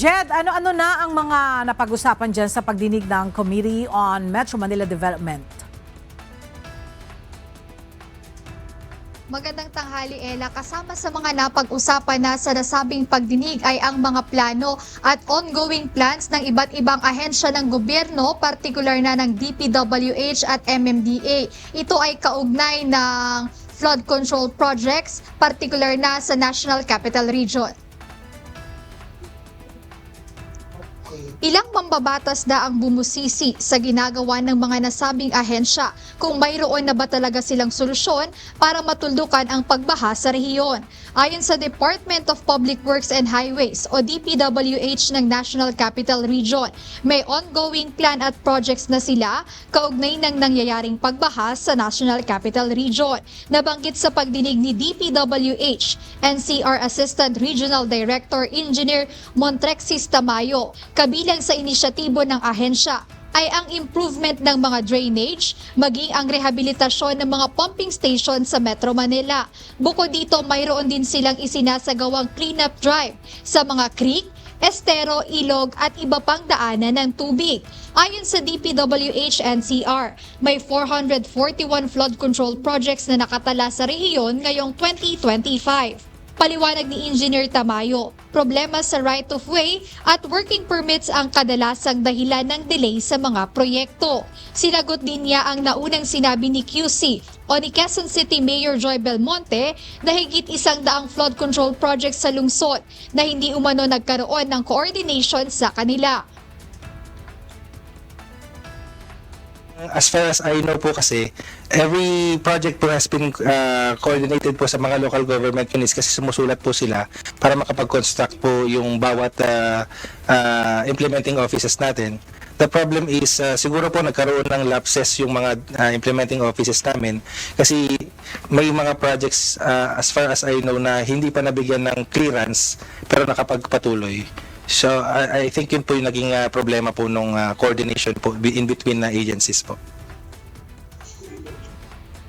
Jed, ano-ano na ang mga napag-usapan dyan sa pagdinig ng Committee on Metro Manila Development? Magandang tanghali, Ella. Kasama sa mga napag-usapan na sa nasabing pagdinig ay ang mga plano at ongoing plans ng iba't ibang ahensya ng gobyerno, partikular na ng DPWH at MMDA. Ito ay kaugnay ng flood control projects, partikular na sa National Capital Region. Ilang mambabatas na ang bumusisi sa ginagawa ng mga nasabing ahensya kung mayroon na ba talaga silang solusyon para matuldukan ang pagbaha sa rehiyon. Ayon sa Department of Public Works and Highways o DPWH ng National Capital Region, may ongoing plan at projects na sila kaugnay ng nangyayaring pagbaha sa National Capital Region. Nabanggit sa pagdinig ni DPWH, NCR Assistant Regional Director Engineer Montrexis Tamayo, kabilang sa inisyatibo ng ahensya ay ang improvement ng mga drainage, maging ang rehabilitasyon ng mga pumping station sa Metro Manila. Bukod dito, mayroon din silang isinasagawang cleanup drive sa mga creek, estero, ilog at iba pang daanan ng tubig. Ayon sa DPWH-NCR, may 441 flood control projects na nakatala sa rehiyon ngayong 2025. Paliwanag ni Engineer Tamayo, problema sa right-of-way at working permits ang kadalasang dahilan ng delay sa mga proyekto. Sinagot din niya ang naunang sinabi ni QC o ni Quezon City Mayor Joy Belmonte na higit 100 flood control projects sa lungsod na hindi umano nagkaroon ng coordination sa kanila. As far as I know po kasi, every project po has been coordinated po sa mga local government units kasi sumusulat po sila para makapag-construct po yung bawat implementing offices natin. The problem is, siguro po nagkaroon ng lapses yung mga implementing offices namin kasi may mga projects, as far as I know, na hindi pa nabigyan ng clearance pero nakapagpatuloy. So, I think yun po yung naging problema po nung coordination po in between na agencies po.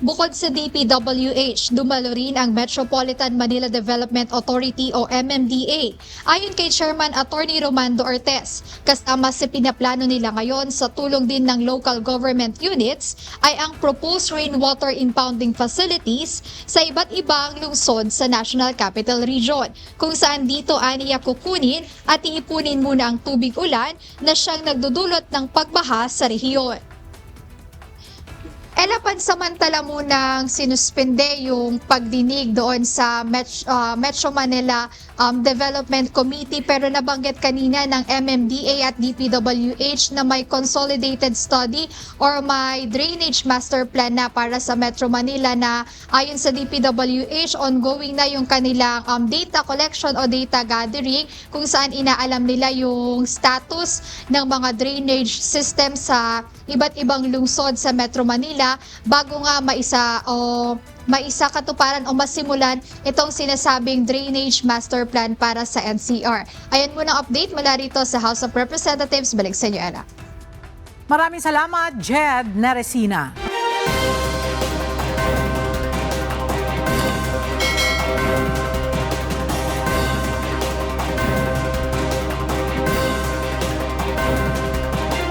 Bukod sa DPWH, dumalo rin ang Metropolitan Manila Development Authority o MMDA. Ayon kay Chairman Attorney Romando Ortez, kasama sa pinaplano nila ngayon sa tulong din ng local government units ay ang proposed rainwater impounding facilities sa iba't ibang lungsod sa National Capital Region, kung saan dito aniya kukunin at iipunin muna ang tubig ulan na siyang nagdudulot ng pagbaha sa rehiyon. Pansamantala munang sinuspende yung pagdinig doon sa Metro Manila Development Committee, pero nabanggit kanina ng MMDA at DPWH na may consolidated study or may drainage master plan na para sa Metro Manila na ayon sa DPWH, ongoing na yung kanilang data collection o data gathering kung saan inaalam nila yung status ng mga drainage system sa iba't ibang lungsod sa Metro Manila bago nga maisa-katuparan o masimulan itong sinasabing drainage master plan para sa NCR. Ayan muna ang update mula rito sa House of Representatives. Balik sa inyo, Ana. Maraming salamat, Jed Neresina.